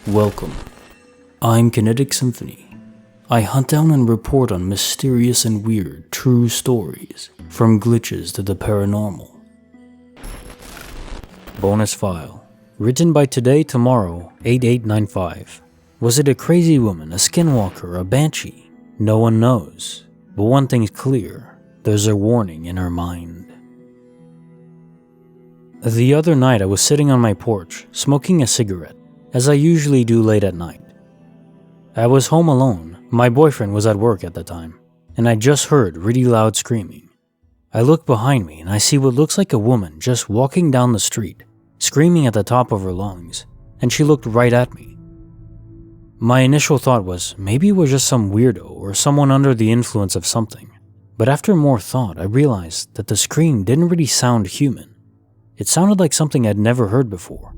Welcome. I'm Kinetic Symphony. I hunt down and report on mysterious and weird true stories, from glitches to the paranormal. Bonus file. Written by Today Tomorrow 8895. Was it a crazy woman, a skinwalker, a banshee? No one knows. But one thing's clear. There's a warning in her mind. The other night I was sitting on my porch, smoking a cigarette, as I usually do late at night. I was home alone. My boyfriend was at work at the time, and I just heard really loud screaming. I look behind me and I see what looks like a woman just walking down the street, screaming at the top of her lungs, and she looked right at me. My initial thought was maybe it was just some weirdo or someone under the influence of something, but after more thought I realized that the scream didn't really sound human. It sounded like something I'd never heard before.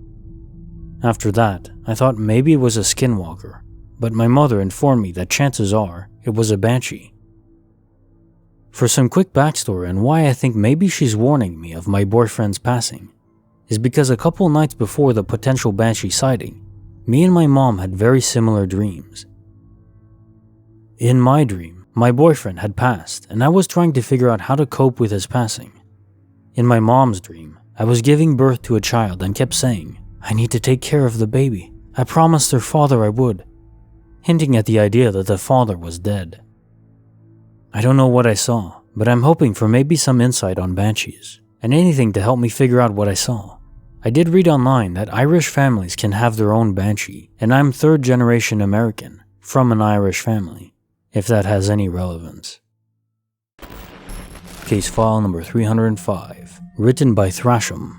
After that, I thought maybe it was a skinwalker, but my mother informed me that chances are it was a banshee. For some quick backstory on why I think maybe she's warning me of my boyfriend's passing, is because a couple nights before the potential banshee sighting, me and my mom had very similar dreams. In my dream, my boyfriend had passed and I was trying to figure out how to cope with his passing. In my mom's dream, I was giving birth to a child and kept saying, "I need to take care of the baby. I promised their father I would," hinting at the idea that the father was dead. I don't know what I saw, but I'm hoping for maybe some insight on banshees, and anything to help me figure out what I saw. I did read online that Irish families can have their own banshee, and I'm third-generation American, from an Irish family, if that has any relevance. Case file number 305, written by Thrashem.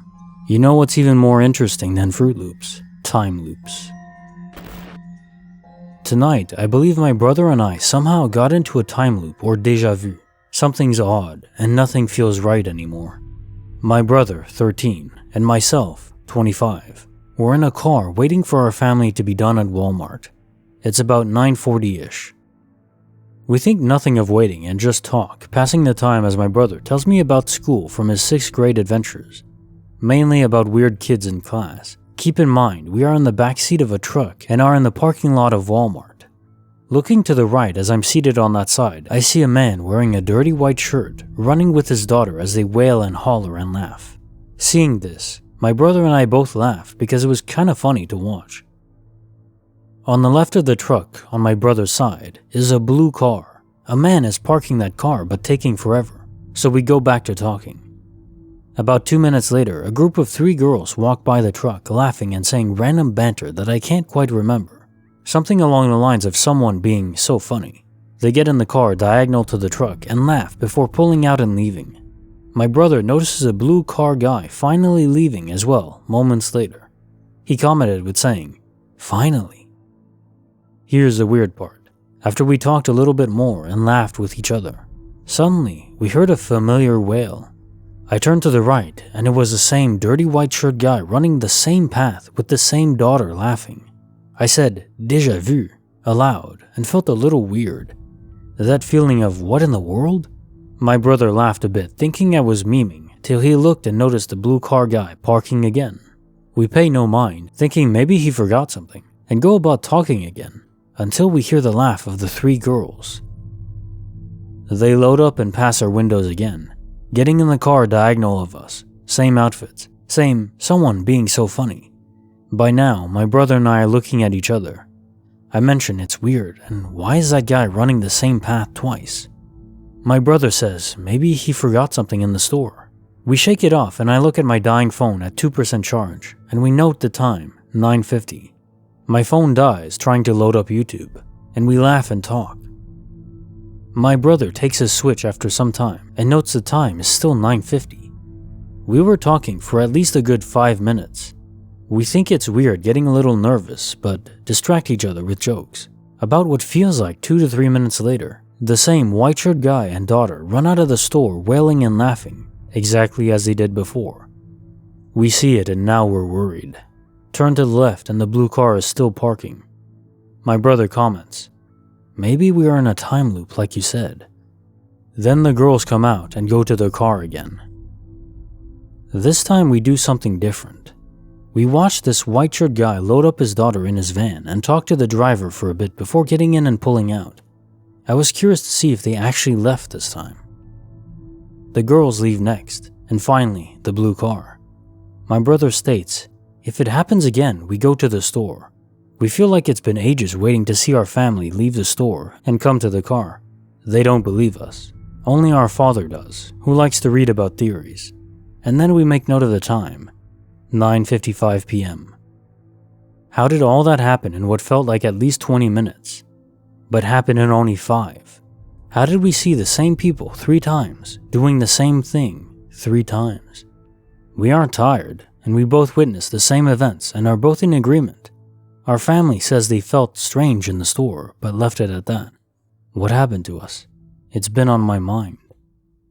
You know what's even more interesting than Fruit Loops? Time loops. Tonight, I believe my brother and I somehow got into a time loop or déjà vu. Something's odd, and nothing feels right anymore. My brother, 13, and myself, 25, were in a car waiting for our family to be done at Walmart. It's about 9:40-ish. We think nothing of waiting and just talk, passing the time as my brother tells me about school from his 6th grade adventures, mainly about weird kids in class. Keep in mind, we are in the back seat of a truck and are in the parking lot of Walmart. Looking to the right as I'm seated on that side, I see a man wearing a dirty white shirt running with his daughter as they wail and holler and laugh. Seeing this, my brother and I both laughed because it was kind of funny to watch. On the left of the truck, on my brother's side, is a blue car. A man is parking that car but taking forever, so we go back to talking. About 2 minutes later, a group of 3 girls walk by the truck laughing and saying random banter that I can't quite remember. Something along the lines of someone being so funny. They get in the car diagonal to the truck and laugh before pulling out and leaving. My brother notices a blue car guy finally leaving as well moments later. He commented with saying, "Finally." Here's the weird part. After we talked a little bit more and laughed with each other, suddenly we heard a familiar wail. I turned to the right, and it was the same dirty white shirt guy running the same path with the same daughter laughing. I said, "Déjà vu," aloud, and felt a little weird. That feeling of what in the world? My brother laughed a bit, thinking I was memeing, till he looked and noticed the blue car guy parking again. We pay no mind, thinking maybe he forgot something, and go about talking again, until we hear the laugh of the 3 girls. They load up and pass our windows again, getting in the car diagonal of us, same outfits, same someone being so funny. By now, my brother and I are looking at each other. I mention it's weird, and why is that guy running the same path twice? My brother says maybe he forgot something in the store. We shake it off and I look at my dying phone at 2% charge, and we note the time, 9:50. My phone dies trying to load up YouTube, and we laugh and talk. My brother takes his switch after some time and notes the time is still 9:50. We were talking for at least a good 5 minutes. We think it's weird, getting a little nervous, but distract each other with jokes. About what feels like 2 to 3 minutes later, the same white shirt guy and daughter run out of the store wailing and laughing, exactly as they did before. We see it and now we're worried. Turn to the left and the blue car is still parking. My brother comments, "Maybe we are in a time loop like you said." Then the girls come out and go to their car again. This time we do something different. We watched this white-shirt guy load up his daughter in his van and talk to the driver for a bit before getting in and pulling out. I was curious to see if they actually left this time. The girls leave next, and finally, the blue car. My brother states, if it happens again, we go to the store. We feel like it's been ages waiting to see our family leave the store and come to the car. They don't believe us. Only our father does, who likes to read about theories. And then we make note of the time, 9:55 p.m. How did all that happen in what felt like at least 20 minutes, but happened in only 5? How did we see the same people 3 times, doing the same thing 3 times? We aren't tired, and we both witnessed the same events and are both in agreement. Our family says they felt strange in the store, but left it at that. What happened to us? It's been on my mind.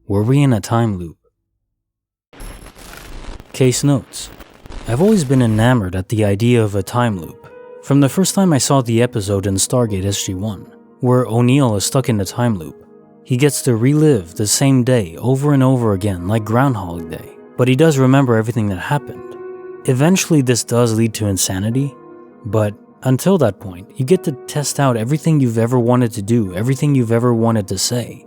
Were we in a time loop? Case notes. I've always been enamored at the idea of a time loop. From the first time I saw the episode in Stargate SG-1, where O'Neill is stuck in a time loop. He gets to relive the same day over and over again like Groundhog Day, but he does remember everything that happened. Eventually this does lead to insanity, but until that point, you get to test out everything you've ever wanted to do, everything you've ever wanted to say.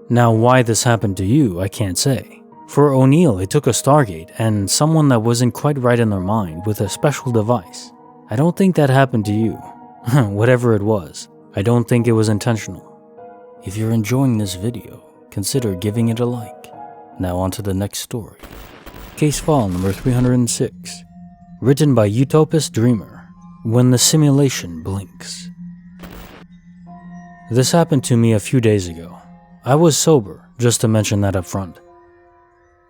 Now why this happened to you, I can't say. For O'Neill, it took a Stargate and someone that wasn't quite right in their mind with a special device. I don't think that happened to you. Whatever it was, I don't think it was intentional. If you're enjoying this video, consider giving it a like. Now on to the next story. Case file number 306. Written by UtopistDreamer. When the simulation blinks. This happened to me a few days ago. I was sober, just to mention that up front.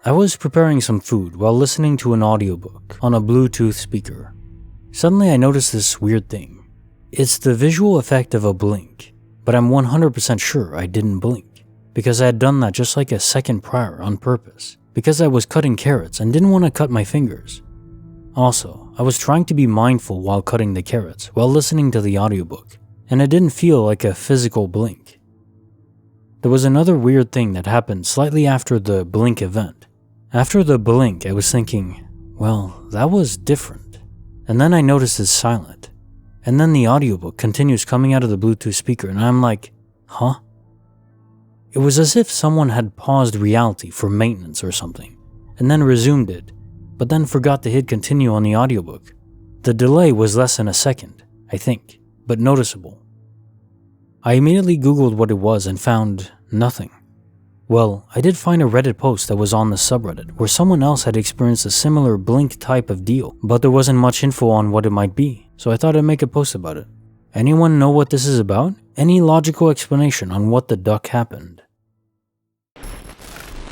I was preparing some food while listening to an audiobook on a Bluetooth speaker. Suddenly I noticed this weird thing. It's the visual effect of a blink, but I'm 100% sure I didn't blink, because I had done that just like a second prior on purpose, because I was cutting carrots and didn't want to cut my fingers. Also, I was trying to be mindful while cutting the carrots while listening to the audiobook, and it didn't feel like a physical blink. There was another weird thing that happened slightly after the blink event. After the blink, I was thinking, well, that was different. And then I noticed it's silent. And then the audiobook continues coming out of the Bluetooth speaker, and I'm like, huh? It was as if someone had paused reality for maintenance or something, and then resumed it, but then forgot to hit continue on the audiobook. The delay was less than a second, I think, but noticeable. I immediately Googled what it was and found nothing. Well, I did find a Reddit post that was on the subreddit where someone else had experienced a similar blink type of deal, but there wasn't much info on what it might be, so I thought I'd make a post about it. Anyone know what this is about? Any logical explanation on what the duck happened?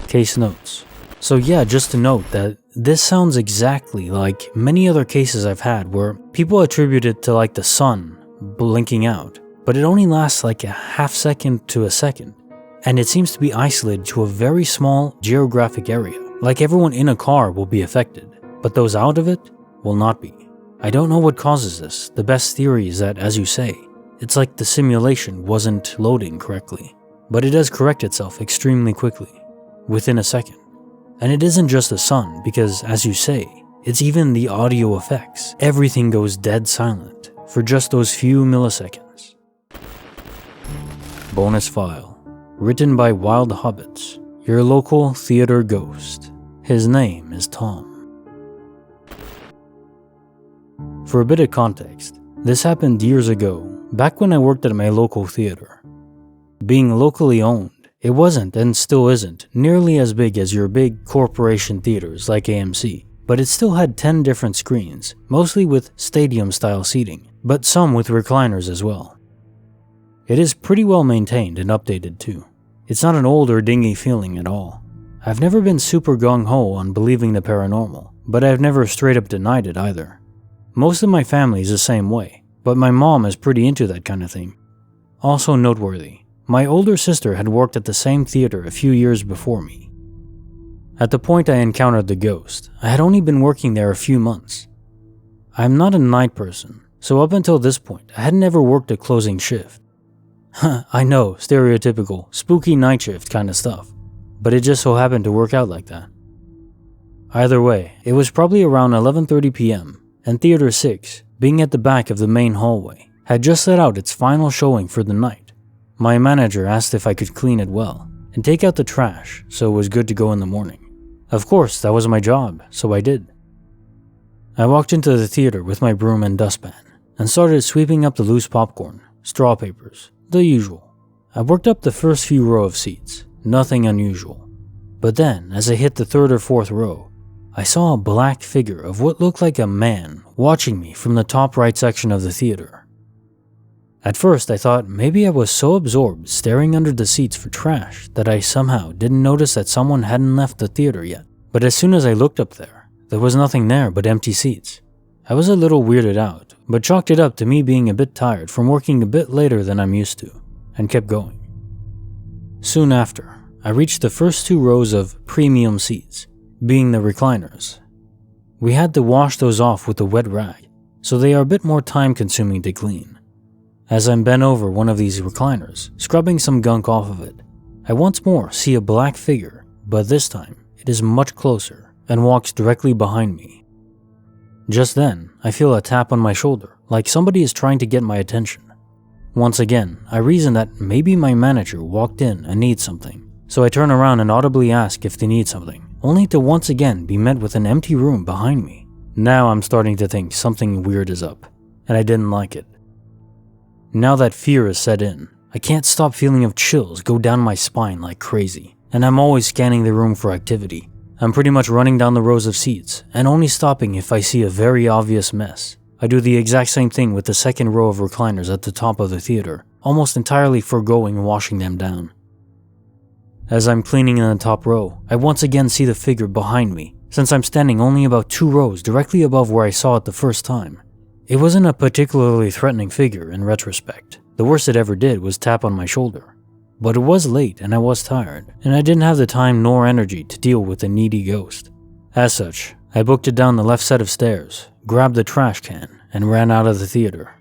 Case notes. So yeah, just to note that this sounds exactly like many other cases I've had where people attribute it to like the sun blinking out, but it only lasts like a half second to a second, and it seems to be isolated to a very small geographic area. Like everyone in a car will be affected, but those out of it will not be. I don't know what causes this. The best theory is that, as you say, it's like the simulation wasn't loading correctly, but it does correct itself extremely quickly, within a second. And it isn't just the sun, because, as you say, it's even the audio effects. Everything goes dead silent for just those few milliseconds. Bonus file. Written by WildHobbits, your local theater ghost. His name is Tom. For a bit of context, this happened years ago, back when I worked at my local theater. Being locally owned, it wasn't, and still isn't, nearly as big as your big corporation theaters like AMC, but it still had 10 different screens, mostly with stadium-style seating, but some with recliners as well. It is pretty well maintained and updated too. It's not an old or dingy feeling at all. I've never been super gung-ho on believing the paranormal, but I've never straight up denied it either. Most of my family is the same way, but my mom is pretty into that kind of thing. Also noteworthy, my older sister had worked at the same theater a few years before me. At the point I encountered the ghost, I had only been working there a few months. I'm not a night person, so up until this point, I had never worked a closing shift. I know, stereotypical, spooky night shift kind of stuff, but it just so happened to work out like that. Either way, it was probably around 11:30 p.m., and Theater 6, being at the back of the main hallway, had just let out its final showing for the night. My manager asked if I could clean it well and take out the trash so it was good to go in the morning. Of course, that was my job, so I did. I walked into the theater with my broom and dustpan and started sweeping up the loose popcorn, straw papers, the usual. I worked up the first few row of seats, nothing unusual. But then, as I hit the third or fourth row, I saw a black figure of what looked like a man watching me from the top right section of the theater. At first, I thought maybe I was so absorbed staring under the seats for trash that I somehow didn't notice that someone hadn't left the theater yet. But as soon as I looked up there was nothing there but empty seats. I was a little weirded out, but chalked it up to me being a bit tired from working a bit later than I'm used to, and kept going. Soon after, I reached the first 2 rows of premium seats, being the recliners. We had to wash those off with a wet rag, so they are a bit more time-consuming to clean. As I'm bent over one of these recliners, scrubbing some gunk off of it, I once more see a black figure, but this time it is much closer and walks directly behind me. Just then, I feel a tap on my shoulder, like somebody is trying to get my attention. Once again, I reason that maybe my manager walked in and needs something, so I turn around and audibly ask if they need something, only to once again be met with an empty room behind me. Now I'm starting to think something weird is up, and I didn't like it. Now that fear is set in, I can't stop feeling of chills go down my spine like crazy, and I'm always scanning the room for activity. I'm pretty much running down the rows of seats, and only stopping if I see a very obvious mess. I do the exact same thing with the second row of recliners at the top of the theater, almost entirely foregoing washing them down. As I'm cleaning in the top row, I once again see the figure behind me, since I'm standing only about 2 rows directly above where I saw it the first time. It wasn't a particularly threatening figure in retrospect. The worst it ever did was tap on my shoulder. But it was late and I was tired, and I didn't have the time nor energy to deal with a needy ghost. As such, I booked it down the left set of stairs, grabbed the trash can, and ran out of the theater.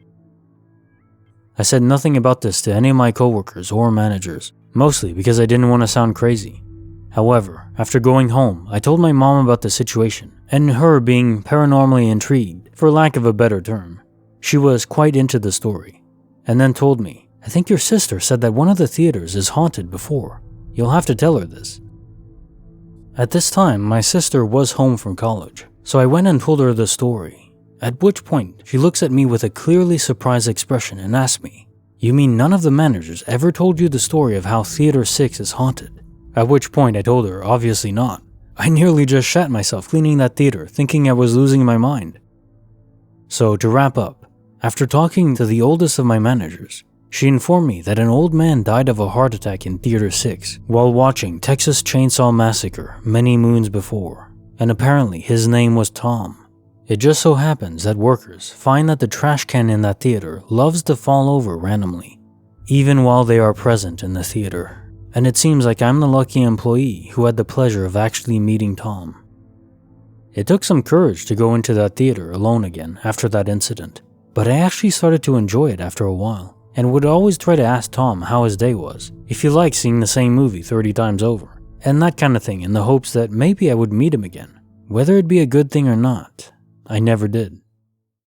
I said nothing about this to any of my coworkers or managers, mostly because I didn't want to sound crazy. However, after going home, I told my mom about the situation, and her being paranormally intrigued, for lack of a better term. She was quite into the story, and then told me, "I think your sister said that one of the theaters is haunted before. You'll have to tell her this." At this time, my sister was home from college, so I went and told her the story, at which point she looks at me with a clearly surprised expression and asked me, "You mean none of the managers ever told you the story of how Theater 6 is haunted?" At which point I told her, obviously not. I nearly just shat myself cleaning that theater, thinking I was losing my mind. So to wrap up, after talking to the oldest of my managers, she informed me that an old man died of a heart attack in Theater 6 while watching Texas Chainsaw Massacre many moons before, and apparently his name was Tom. It just so happens that workers find that the trash can in that theater loves to fall over randomly, even while they are present in the theater. And it seems like I'm the lucky employee who had the pleasure of actually meeting Tom. It took some courage to go into that theater alone again after that incident, but I actually started to enjoy it after a while, and would always try to ask Tom how his day was, if he liked seeing the same movie 30 times over, and that kind of thing in the hopes that maybe I would meet him again. Whether it'd be a good thing or not, I never did.